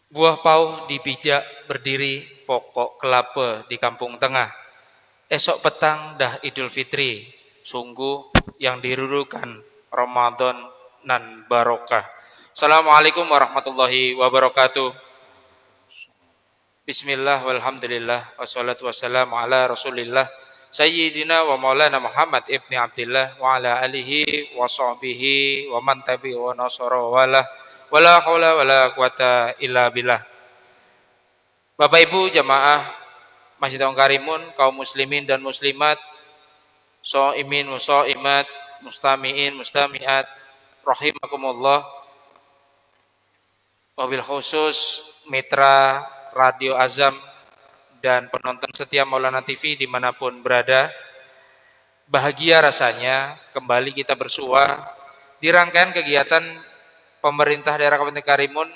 Buah pauh dipijak berdiri pokok kelapa di kampung tengah. Esok petang dah Idul Fitri, sungguh yang dirurukan Ramadan nan barokah. Assalamualaikum warahmatullahi wabarakatuh. Bismillah walhamdulillah wassalatu wassalamu ala rasulillah Sayyidina wa maulana Muhammad ibni Abdillah wa ala alihi wa sahbihi wa man tabi'i wa nasara wala hawla wala quwata illa billah. Bapak Ibu jamaah Masjid Karimun, kaum muslimin dan muslimat, shaimin wa shaimat, mustamiin mustamiat, rahimakumullah. Wabil khusus mitra Radio Azam dan penonton setia Maulana TV dimanapun berada, bahagia rasanya kembali kita bersua di rangkaian kegiatan pemerintah daerah Kabupaten Karimun,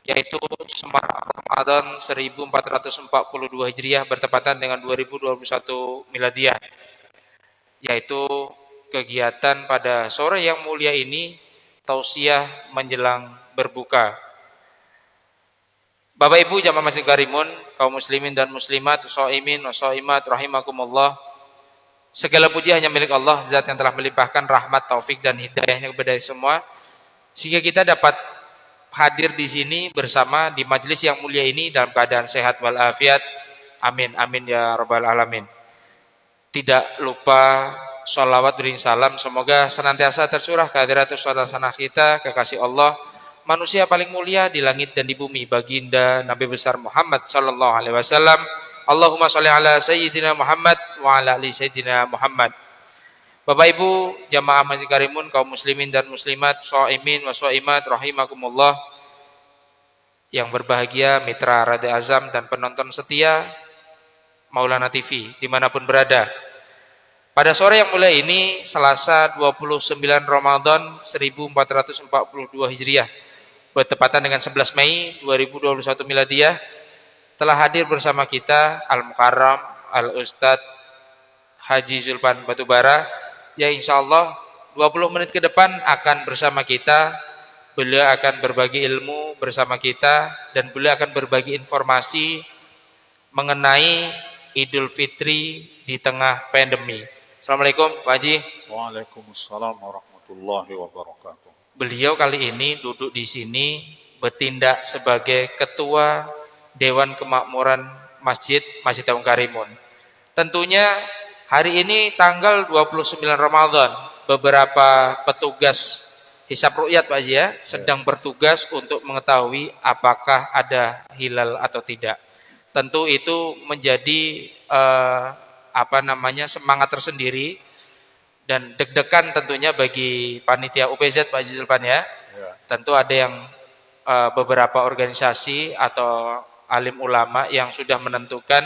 yaitu Semarak Ramadan 1442 Hijriah bertepatan dengan 2021 Miladiah, yaitu kegiatan pada sore yang mulia ini, tausiah menjelang berbuka. Bapak Ibu jamaah Masjid Karimun, kaum muslimin dan muslimat, shaimin wa shaimat rahimakumullah. Segala puji hanya milik Allah, zat yang telah melimpahkan rahmat, taufik dan hidayahnya kepada semua, sehingga kita dapat hadir di sini bersama di majelis yang mulia ini dalam keadaan sehat walafiat. Amin amin ya rabbal alamin. Tidak lupa sholawat beri salam semoga senantiasa tercurah kehadirat saudara kita kekasih Allah, manusia paling mulia di langit dan di bumi, baginda Nabi besar Muhammad sallallahu alaihi wasallam. Allahumma sholli ala sayyidina Muhammad wa ala ali sayyidina Muhammad. Bapak Ibu jamaah Masjid Karimun, kaum muslimin dan muslimat, shaimin wa shaimat rahimakumullah, yang berbahagia mitra Radio Azam dan penonton setia Maulana TV dimanapun berada. Pada sore yang mulia ini, Selasa 29 Ramadan 1442 Hijriah bertepatan dengan 11 Mei 2021 Miladiah, telah hadir bersama kita Al-Mukarram Al-Ustadz Haji Zulpan Batubara, yang insya Allah 20 menit ke depan akan bersama kita. Beliau akan berbagi ilmu bersama kita dan beliau akan berbagi informasi mengenai Idul Fitri di tengah pandemi. Assalamualaikum Pak Haji. Waalaikumsalam warahmatullahi wabarakatuh. Beliau kali ini duduk di sini bertindak sebagai Ketua Dewan Kemakmuran Masjid Taung Karimun. Tentunya hari ini tanggal 29 Ramadan, beberapa petugas hisab ru'yat Pak Haji ya, sedang bertugas untuk mengetahui apakah ada hilal atau tidak. Tentu itu menjadi semangat tersendiri dan deg-degan tentunya bagi panitia UPZ Pak Haji Zulpan ya. Tentu ada yang beberapa organisasi atau alim ulama yang sudah menentukan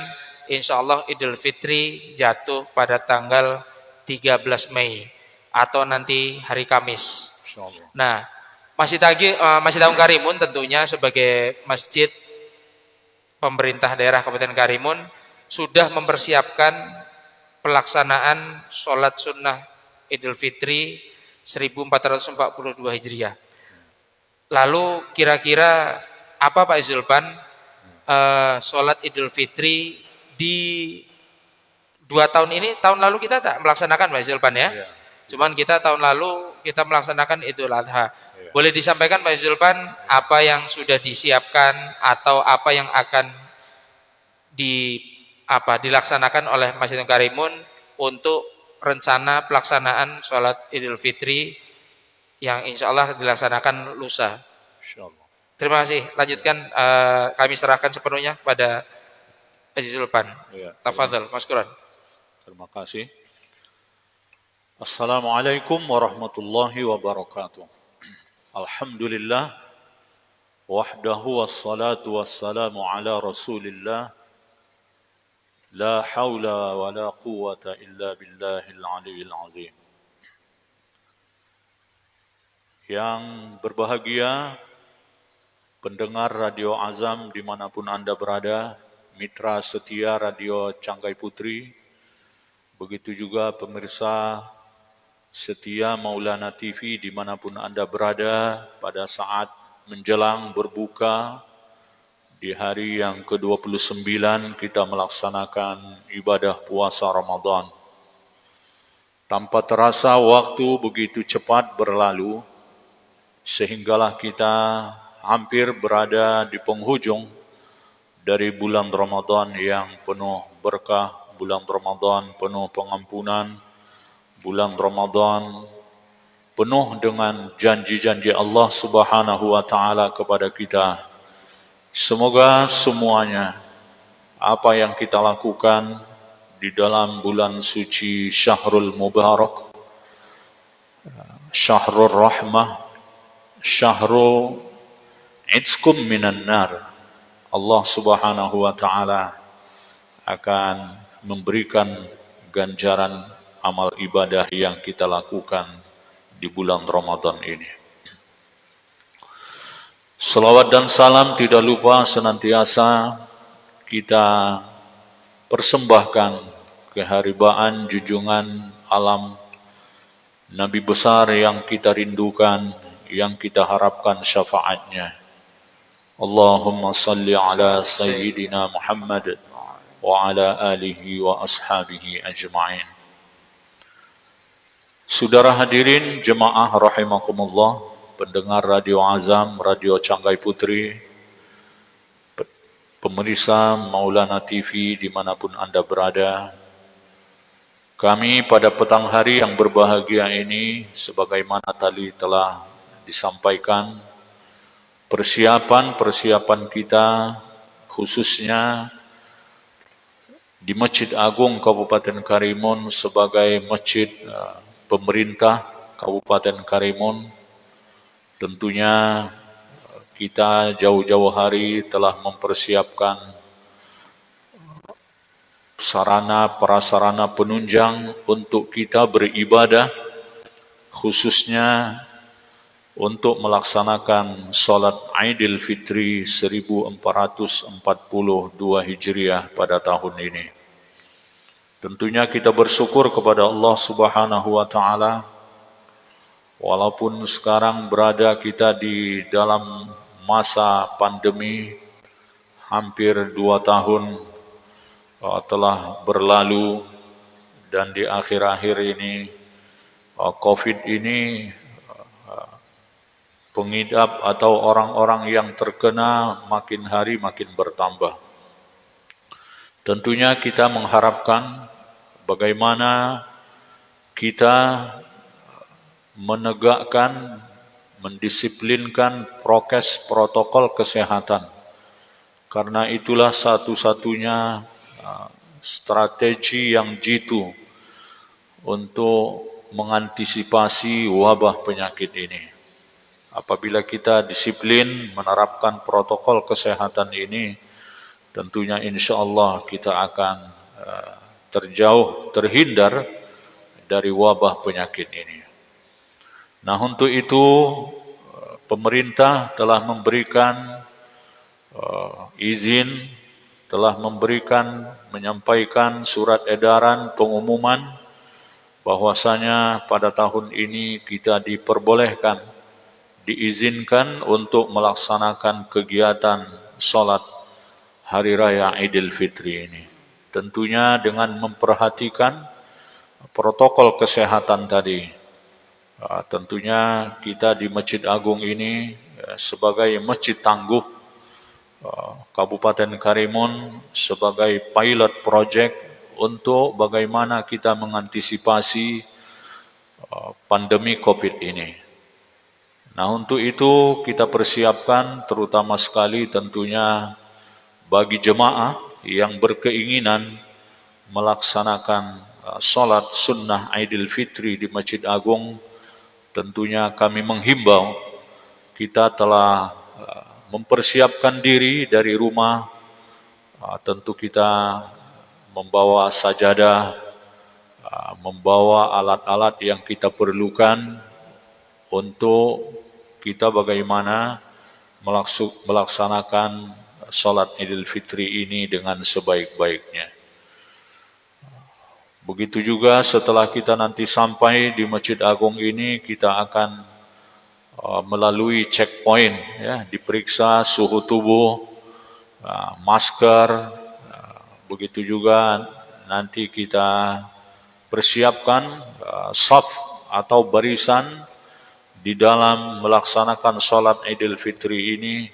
insya Allah Idul Fitri jatuh pada tanggal 13 Mei atau nanti hari Kamis. Nah, Masjid Taung Karimun tentunya sebagai masjid pemerintah daerah Kabupaten Karimun sudah mempersiapkan pelaksanaan sholat sunnah Idul Fitri 1442 Hijriah. Lalu kira-kira apa Pak Zulpan sholat Idul Fitri di 2 tahun ini? Tahun lalu kita tak melaksanakan Pak Zulpan ya. Cuman kita tahun lalu kita melaksanakan Idul Adha. Boleh disampaikan Pak Zulpan apa yang sudah disiapkan atau apa yang akan dilaksanakan oleh Masjid Karimun untuk rencana pelaksanaan sholat Idul Fitri yang insya Allah dilaksanakan lusa. Terima kasih. Lanjutkan, kami serahkan sepenuhnya kepada Haji Zulpan. Tafadhal, maskuran. Terima kasih. Assalamualaikum warahmatullahi wabarakatuh. Alhamdulillah wahdahu wassalatu wassalamu ala Rasulillah. La haula wa la quwwata illa billahil aliyyil azim. Yang berbahagia pendengar Radio Azam dimanapun Anda berada, mitra setia Radio Cangkai Putri, begitu juga pemirsa setia Maulana TV dimanapun Anda berada pada saat menjelang berbuka Di hari yang ke-29 kita melaksanakan ibadah puasa Ramadan. Tanpa terasa waktu begitu cepat berlalu, sehinggalah kita hampir berada di penghujung dari bulan Ramadan yang penuh berkah, bulan Ramadan penuh pengampunan, bulan Ramadan penuh dengan janji-janji Allah Subhanahu wa taala kepada kita. Semoga semuanya apa yang kita lakukan di dalam bulan suci Syahrul Mubarak, Syahrul Rahmah, Syahrul Itzkum minan nar, Allah Subhanahu wa taala akan memberikan ganjaran amal ibadah yang kita lakukan di bulan Ramadan ini. Salawat dan salam tidak lupa senantiasa kita persembahkan keharibaan junjungan alam Nabi besar yang kita rindukan, yang kita harapkan syafaatnya. Allahumma salli ala Sayyidina Muhammad wa ala alihi wa ashabihi ajma'in. Saudara hadirin jemaah rahimakumullah, pendengar Radio Azam, Radio Canggai Putri, pemirsa Maulana TV dimanapun Anda berada, kami pada petang hari yang berbahagia ini, sebagaimana tadi telah disampaikan, persiapan kita khususnya di Masjid Agung Kabupaten Karimun sebagai masjid pemerintah Kabupaten Karimun. Tentunya kita jauh-jauh hari telah mempersiapkan sarana prasarana penunjang untuk kita beribadah, khususnya untuk melaksanakan salat Aidil Fitri 1442 Hijriah pada tahun ini. Tentunya kita bersyukur kepada Allah Subhanahu wa taala. Walaupun sekarang berada kita di dalam masa pandemi, hampir 2 tahun telah berlalu, dan di akhir-akhir ini COVID ini pengidap atau orang-orang yang terkena makin hari makin bertambah. Tentunya kita mengharapkan bagaimana kita menegakkan, mendisiplinkan prokes protokol kesehatan. Karena itulah satu-satunya strategi yang jitu untuk mengantisipasi wabah penyakit ini. Apabila kita disiplin menerapkan protokol kesehatan ini, tentunya insya Allah kita akan terhindar dari wabah penyakit ini. Nah, untuk itu pemerintah telah memberikan izin, telah menyampaikan surat edaran pengumuman bahwasanya pada tahun ini kita diperbolehkan, diizinkan untuk melaksanakan kegiatan salat Hari Raya Idul Fitri ini. Tentunya dengan memperhatikan protokol kesehatan tadi. Tentunya kita di Masjid Agung ini sebagai masjid tangguh Kabupaten Karimun sebagai pilot project untuk bagaimana kita mengantisipasi pandemi COVID ini. Nah, untuk itu kita persiapkan terutama sekali tentunya bagi jemaah yang berkeinginan melaksanakan salat sunnah Aidil Fitri di Masjid Agung. Tentunya kami menghimbau, kita telah mempersiapkan diri dari rumah. Tentu kita membawa sajadah, membawa alat-alat yang kita perlukan untuk kita bagaimana melaksanakan salat Idul Fitri ini dengan sebaik-baiknya. Begitu juga setelah kita nanti sampai di Masjid Agung ini, kita akan melalui checkpoint, ya, diperiksa suhu tubuh, masker, begitu juga nanti kita persiapkan saf atau barisan di dalam melaksanakan sholat Idul Fitri ini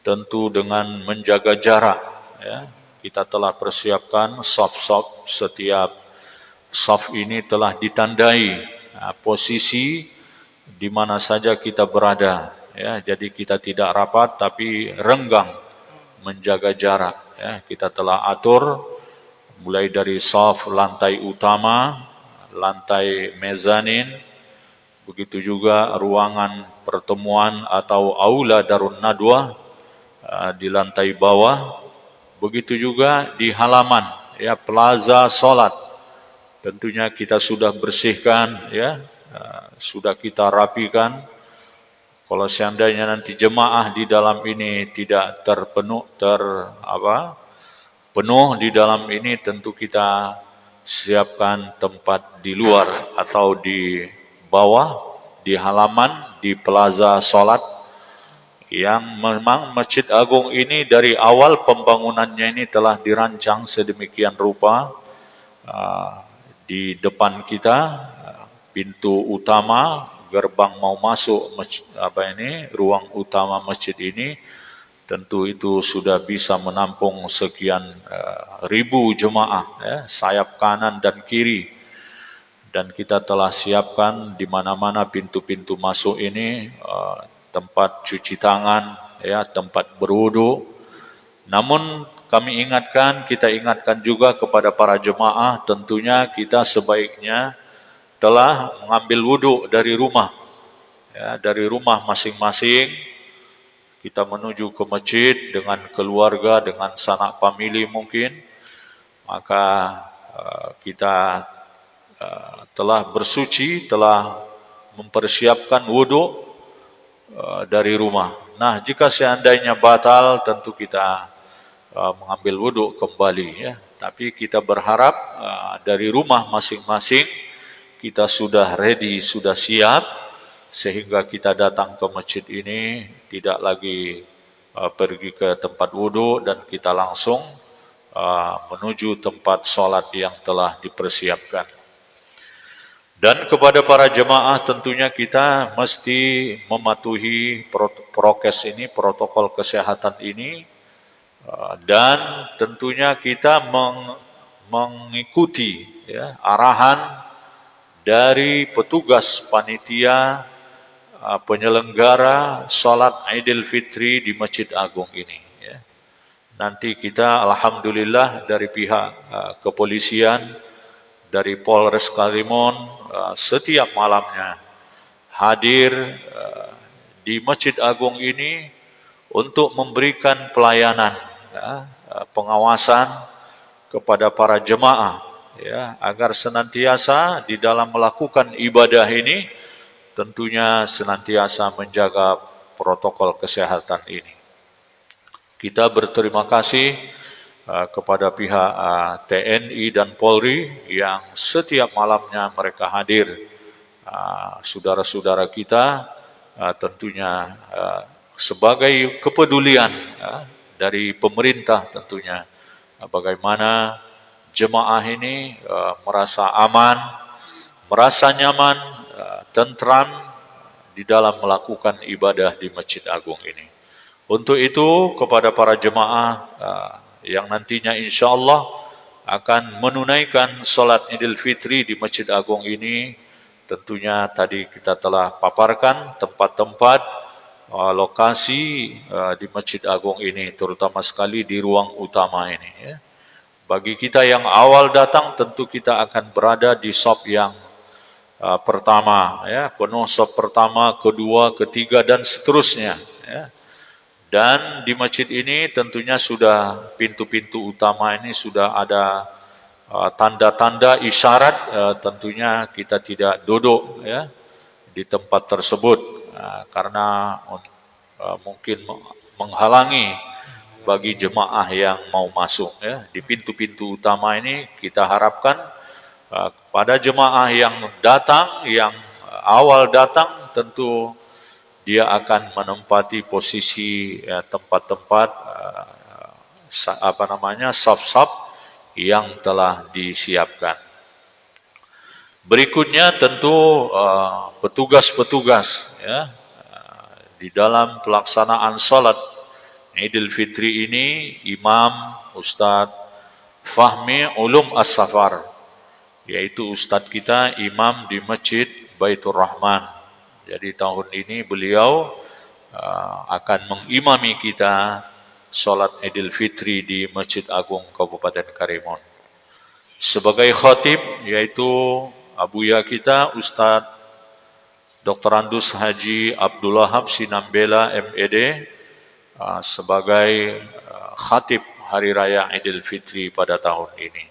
tentu dengan menjaga jarak. Ya. Kita telah persiapkan saf-saf, setiap saf ini telah ditandai posisi di mana saja kita berada. Ya, jadi kita tidak rapat tapi renggang menjaga jarak. Ya, kita telah atur mulai dari saf lantai utama, lantai mezanin, begitu juga ruangan pertemuan atau aula darun nadwa di lantai bawah, begitu juga di halaman, ya, plaza salat. Tentunya kita sudah bersihkan, ya, sudah kita rapikan. Kalau seandainya nanti jemaah di dalam ini tidak penuh di dalam ini, tentu kita siapkan tempat di luar atau di bawah, di halaman, di plaza salat, yang memang Masjid Agung ini dari awal pembangunannya ini telah dirancang sedemikian rupa. Di depan kita, pintu utama, gerbang mau masuk ruang utama masjid ini, tentu itu sudah bisa menampung sekian ribu jemaah, ya, sayap kanan dan kiri. Dan kita telah siapkan di mana-mana pintu-pintu masuk ini tempat cuci tangan, ya, tempat berwudu. Namun kita ingatkan juga kepada para jemaah, tentunya kita sebaiknya telah mengambil wudu dari rumah, ya, dari rumah masing-masing. Kita menuju ke masjid dengan keluarga, dengan sanak famili mungkin, maka kita telah bersuci, telah mempersiapkan wudu dari rumah. Nah, jika seandainya batal, tentu kita mengambil wudu kembali, ya. Tapi kita berharap dari rumah masing-masing kita sudah ready, sudah siap, sehingga kita datang ke masjid ini tidak lagi pergi ke tempat wudu dan kita langsung menuju tempat sholat yang telah dipersiapkan. Dan kepada para jemaah tentunya kita mesti mematuhi prokes ini, protokol kesehatan ini, dan tentunya kita mengikuti, ya, arahan dari petugas panitia penyelenggara sholat Idul Fitri di Masjid Agung ini, ya. Nanti kita alhamdulillah dari pihak kepolisian, dari Polres Karimun, setiap malamnya hadir di Masjid Agung ini untuk memberikan pelayanan, ya, pengawasan kepada para jemaah, ya, agar senantiasa di dalam melakukan ibadah ini tentunya senantiasa menjaga protokol kesehatan ini. Kita berterima kasih kepada pihak TNI dan Polri yang setiap malamnya mereka hadir. Saudara-saudara kita tentunya sebagai kepedulian dari pemerintah, tentunya bagaimana jemaah ini merasa aman, merasa nyaman, tentram di dalam melakukan ibadah di Masjid Agung ini. Untuk itu kepada para jemaah yang nantinya insya Allah akan menunaikan sholat Idul Fitri di Masjid Agung ini, tentunya tadi kita telah paparkan tempat-tempat lokasi di Masjid Agung ini, terutama sekali di ruang utama ini, ya. Bagi kita yang awal datang, tentu kita akan berada di shop yang pertama, ya, penuh shop pertama, kedua, ketiga, dan seterusnya, ya. Dan di masjid ini tentunya sudah pintu-pintu utama ini sudah ada tanda-tanda isyarat, tentunya kita tidak duduk, ya, di tempat tersebut. Karena mungkin menghalangi bagi jemaah yang mau masuk, ya. Di pintu-pintu utama ini kita harapkan pada jemaah yang datang, yang awal datang, tentu dia akan menempati posisi tempat-tempat saf-saf yang telah disiapkan. Berikutnya tentu petugas-petugas ya di dalam pelaksanaan salat Idul Fitri ini, Imam Ustadz Fahmi Ulum As-Safar, yaitu Ustadz kita imam di Masjid Baitur Rahman. Jadi tahun ini beliau akan mengimami kita salat Idul Fitri di Masjid Agung Kabupaten Karimun. Sebagai khatib yaitu Abuya kita Ustadz Dr. Andus Haji Abdullah Sinambela MED sebagai khatib Hari Raya Idul Fitri pada tahun ini.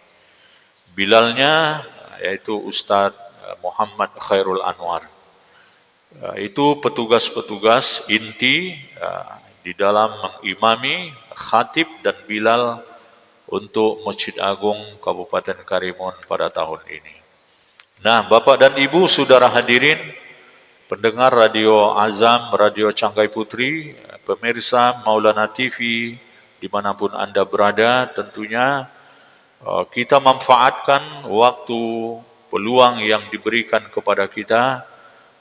Bilalnya yaitu Ustadz Muhammad Khairul Anwar. Itu petugas-petugas inti di dalam mengimami khatib dan bilal untuk Masjid Agung Kabupaten Karimun pada tahun ini. Nah, Bapak dan Ibu, saudara hadirin, pendengar Radio Azam, Radio Canggai Putri, pemirsa Maulana TV, dimanapun Anda berada, tentunya kita manfaatkan waktu peluang yang diberikan kepada kita.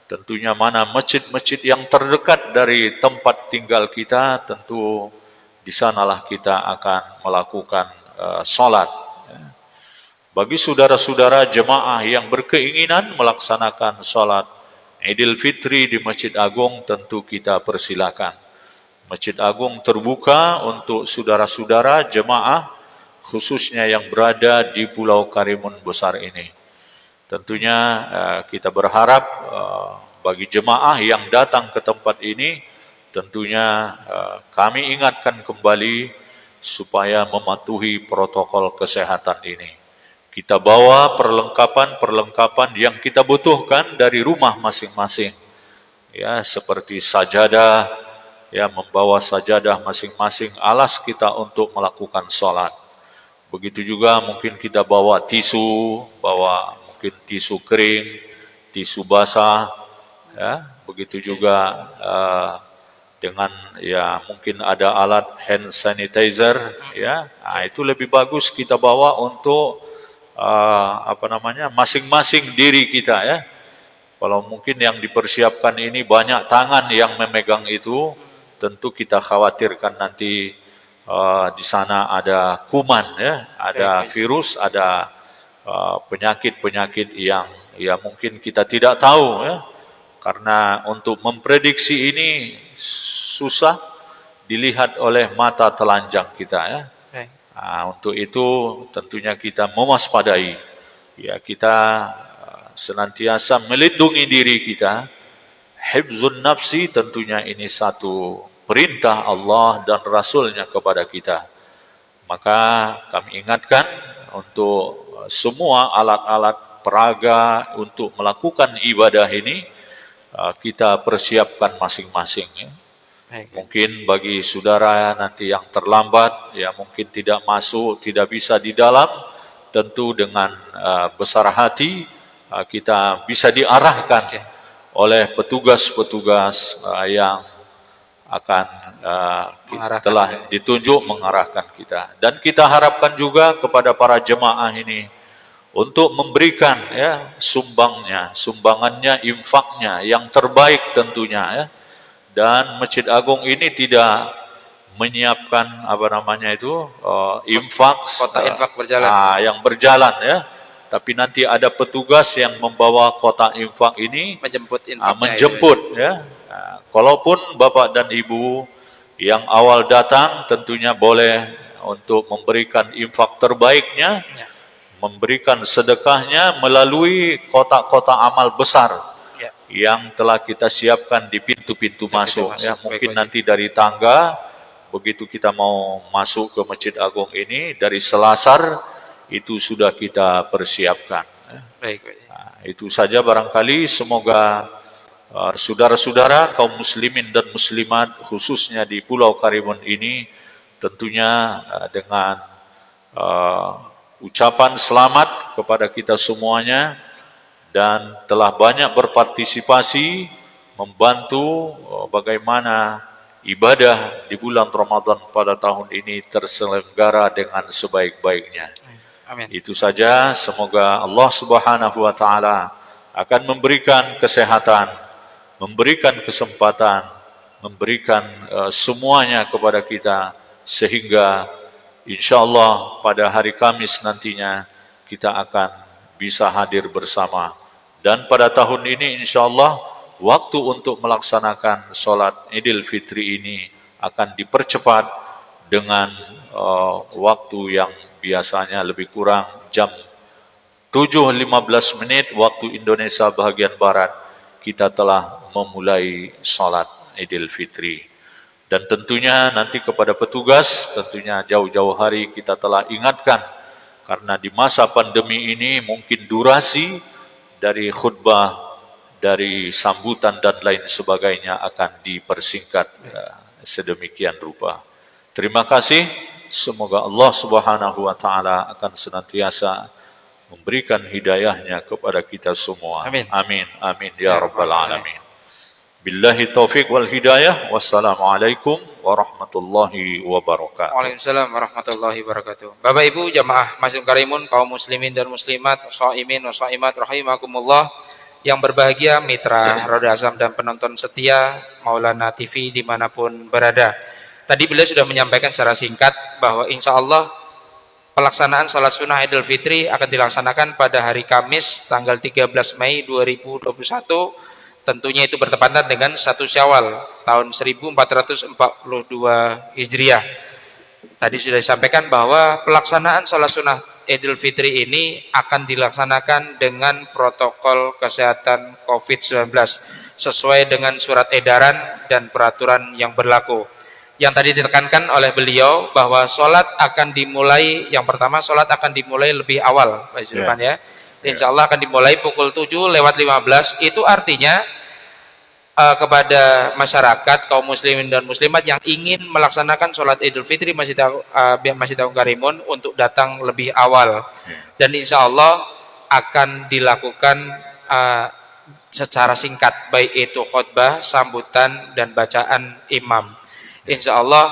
Tentunya mana masjid-masjid yang terdekat dari tempat tinggal kita, tentu di sanalah kita akan melakukan salat. Bagi saudara-saudara jemaah yang berkeinginan melaksanakan salat Idul Fitri di Masjid Agung, tentu kita persilakan. Masjid Agung terbuka untuk saudara-saudara jemaah, khususnya yang berada di Pulau Karimun Besar ini. Tentunya kita berharap bagi jemaah yang datang ke tempat ini, tentunya kami ingatkan kembali supaya mematuhi protokol kesehatan ini. Kita bawa perlengkapan yang kita butuhkan dari rumah masing-masing. Ya, seperti sajadah, ya, membawa sajadah masing-masing, alas kita untuk melakukan sholat. Begitu juga mungkin kita bawa tisu, bawa mungkin tisu kering, tisu basah, ya, begitu juga dengan ya mungkin ada alat hand sanitizer, ya, nah, itu lebih bagus kita bawa untuk masing-masing diri kita, ya. Kalau mungkin yang dipersiapkan ini banyak tangan yang memegang itu, tentu kita khawatirkan nanti di sana ada kuman, ya, ada virus, ada penyakit-penyakit yang ya mungkin kita tidak tahu, ya. Karena untuk memprediksi ini susah dilihat oleh mata telanjang kita, ya. Nah, untuk itu tentunya kita mewaspadai, ya, kita senantiasa melindungi diri kita. Hifzun nafsi tentunya ini satu perintah Allah dan Rasulnya kepada kita. Maka kami ingatkan untuk semua alat-alat peraga untuk melakukan ibadah ini kita persiapkan masing-masing, ya. Mungkin bagi saudara nanti yang terlambat, ya mungkin tidak masuk, tidak bisa di dalam, tentu dengan besar hati kita bisa diarahkan oleh petugas-petugas yang akan telah ditunjuk mengarahkan kita. Dan kita harapkan juga kepada para jemaah ini untuk memberikan, ya, sumbangannya, infaknya yang terbaik tentunya, ya. Dan Masjid Agung ini tidak menyiapkan infak, Kota infak berjalan. Yang berjalan, ya. Tapi nanti ada petugas yang membawa kotak infak ini Menjemput infaknya. menjemput, ya. Nah, kalaupun Bapak dan Ibu yang awal datang tentunya boleh untuk memberikan infak terbaiknya, Ya. memberikan sedekahnya melalui kotak-kotak amal besar, Ya. yang telah kita siapkan di pintu-pintu masuk, ya. Mungkin Baik, nanti dari tangga, begitu kita mau masuk ke Masjid Agung ini, dari selasar itu sudah kita persiapkan, ya. Baik. Nah, itu saja barangkali, semoga saudara-saudara kaum muslimin dan muslimat khususnya di Pulau Karimun ini tentunya dengan ucapan selamat kepada kita semuanya, dan telah banyak berpartisipasi membantu bagaimana ibadah di bulan Ramadan pada tahun ini terselenggara dengan sebaik-baiknya. Amin. Itu saja, semoga Allah Subhanahu wa taala akan memberikan kesehatan, memberikan kesempatan, memberikan semuanya kepada kita sehingga insyaallah pada hari Kamis nantinya kita akan bisa hadir bersama. Dan pada tahun ini insyaallah waktu untuk melaksanakan sholat Idul Fitri ini akan dipercepat dengan waktu yang biasanya lebih kurang jam 7.15 menit waktu Indonesia bagian Barat kita telah memulai sholat Idul Fitri. Dan tentunya nanti kepada petugas, tentunya jauh-jauh hari kita telah ingatkan karena di masa pandemi ini mungkin durasi dari khutbah, dari sambutan dan lain sebagainya akan dipersingkat sedemikian rupa. Terima kasih. Semoga Allah Subhanahu wa taala akan senantiasa memberikan hidayahnya kepada kita semua. Amin. Amin. Amin ya rabbal alamin. Billahi taufiq wal hidayah. Wassalamualaikum warahmatullahi wabarakatuh. Waalaikumsalam warahmatullahi wabarakatuh. Bapak Ibu jamaah Masjid Karimun, kaum muslimin dan muslimat, shaimin wa shaimat rahimakumullah, yang berbahagia mitra Roda Azam dan penonton setia Maulana TV dimanapun berada. Tadi beliau sudah menyampaikan secara singkat bahwa insya Allah pelaksanaan sholat sunnah Idul Fitri akan dilaksanakan pada hari Kamis tanggal 13 Mei 2021. Tentunya itu bertepatan dengan 1 Syawal tahun 1442 Hijriah. Tadi sudah disampaikan bahwa pelaksanaan sholat sunnah Idul Fitri ini akan dilaksanakan dengan protokol kesehatan COVID-19 sesuai dengan surat edaran dan peraturan yang berlaku. Yang tadi ditekankan oleh beliau bahwa sholat akan dimulai, yang pertama sholat akan dimulai lebih awal Pak Zulpan ya. Insya Allah akan dimulai pukul 7:15. Itu artinya kepada masyarakat kaum muslimin dan muslimat yang ingin melaksanakan sholat Idul Fitri Masjid Agung Karimun untuk datang lebih awal. Dan insya Allah akan dilakukan secara singkat, baik itu khutbah, sambutan, dan bacaan imam. Insya Allah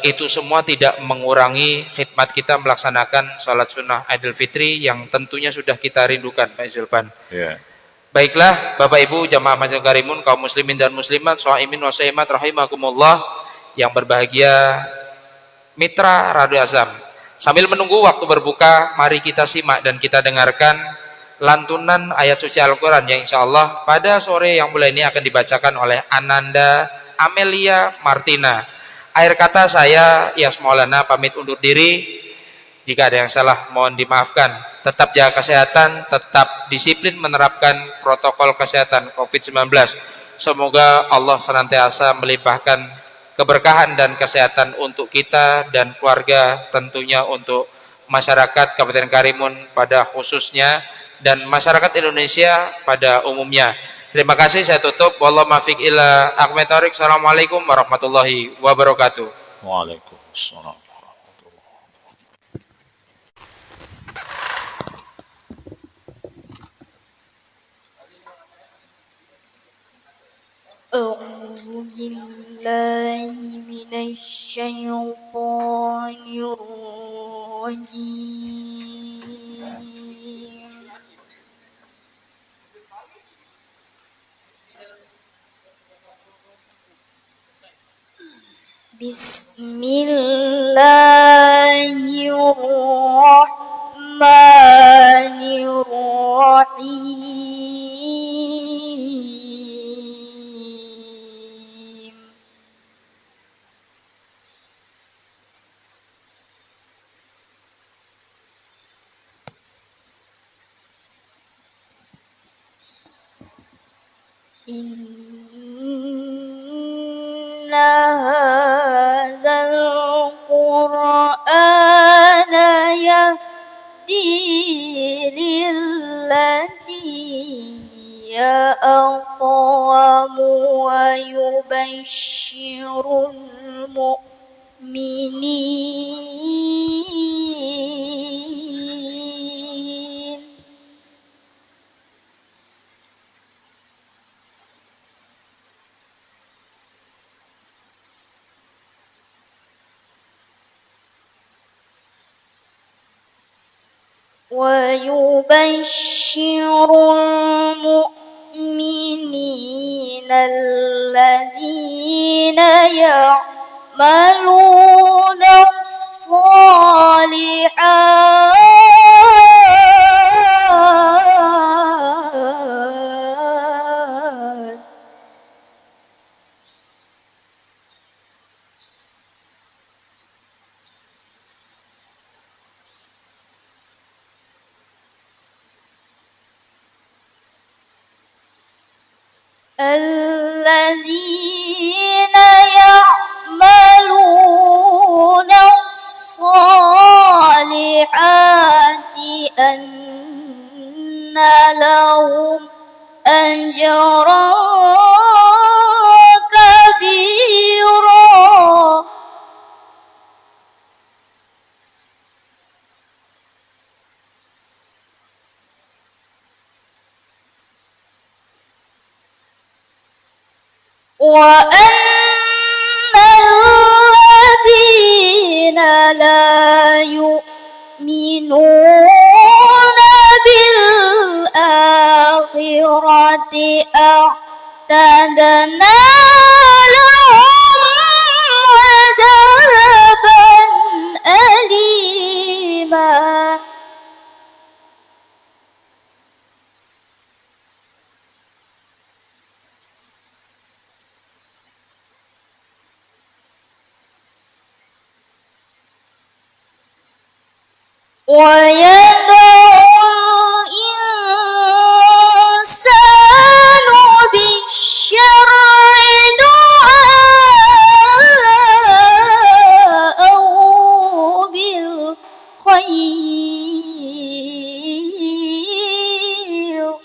itu semua tidak mengurangi khidmat kita melaksanakan sholat sunnah Idul Fitri yang tentunya sudah kita rindukan Pak Zulpan. Baiklah Bapak Ibu jamaah Masjid Karimun, kaum muslimin dan muslimat, shaimin wa shaimat rahimakumullah, yang berbahagia mitra Radio Azam. Sambil menunggu waktu berbuka, mari kita simak dan kita dengarkan lantunan ayat suci Al-Quran yang insya Allah pada sore yang mulia ini akan dibacakan oleh Ananda Amelia Martina. Akhir kata saya Yas Maulana pamit undur diri. Jika ada yang salah mohon dimaafkan. Tetap jaga kesehatan, tetap disiplin menerapkan protokol kesehatan COVID-19. Semoga Allah senantiasa melimpahkan keberkahan dan kesehatan untuk kita dan keluarga, tentunya untuk masyarakat Kabupaten Karimun pada khususnya dan masyarakat Indonesia pada umumnya. Terima kasih, saya tutup. Wallahu muwaffiq ila aqwamit thoriq. Assalamualaikum warahmatullahi wabarakatuh. Waalaikumsalam. أعوذ بالله من الشيطان الرجيم بسم الله الرحمن الرحيم إن هذا القرآن يهدي للتي هي أقوم ويبشر المؤمنين ويبشر المؤمنين الذين يعملون الصالحات الذين يعملون الصالحات أن لهم أجرا كبيرا وأن الذين لا يؤمنون بالآخرة أعتدنا لهم عذابا أليما ويدعو الإنسان بالشر دعاءه بالخير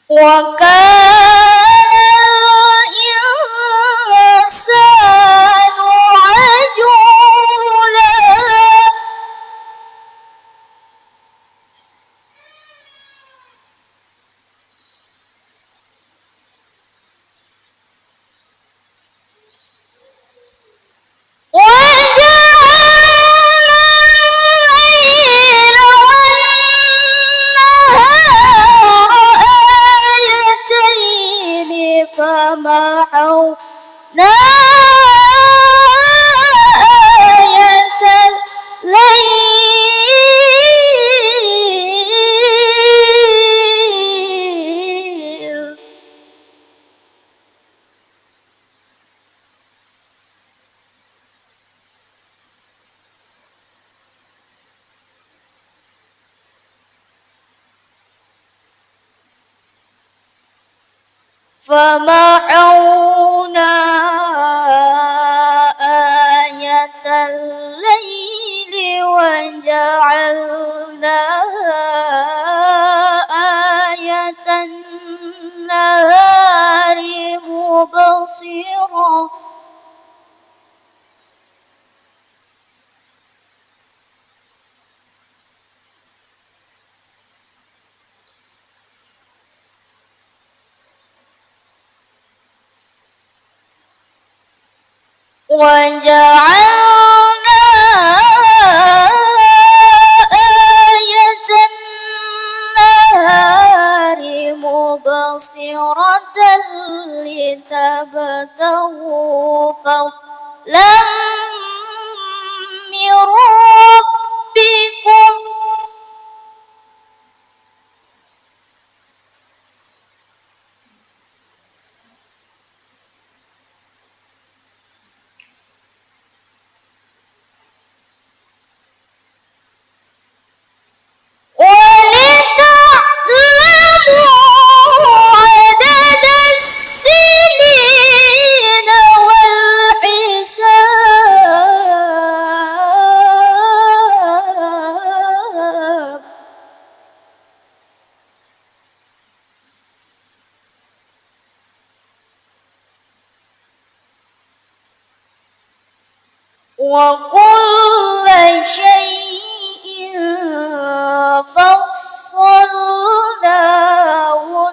وكان الإنسان عجولا وجعلنا الليل والنهار آيتين فمحونا آية الليل فمحونا آية الليل وجعلنا آية النهار مبصرة وجعلنا آية النهار مبصرة لتبتغوا فضلا من ربكم ولتعلموا عدد السنين والحساب وكل شيء فصلناه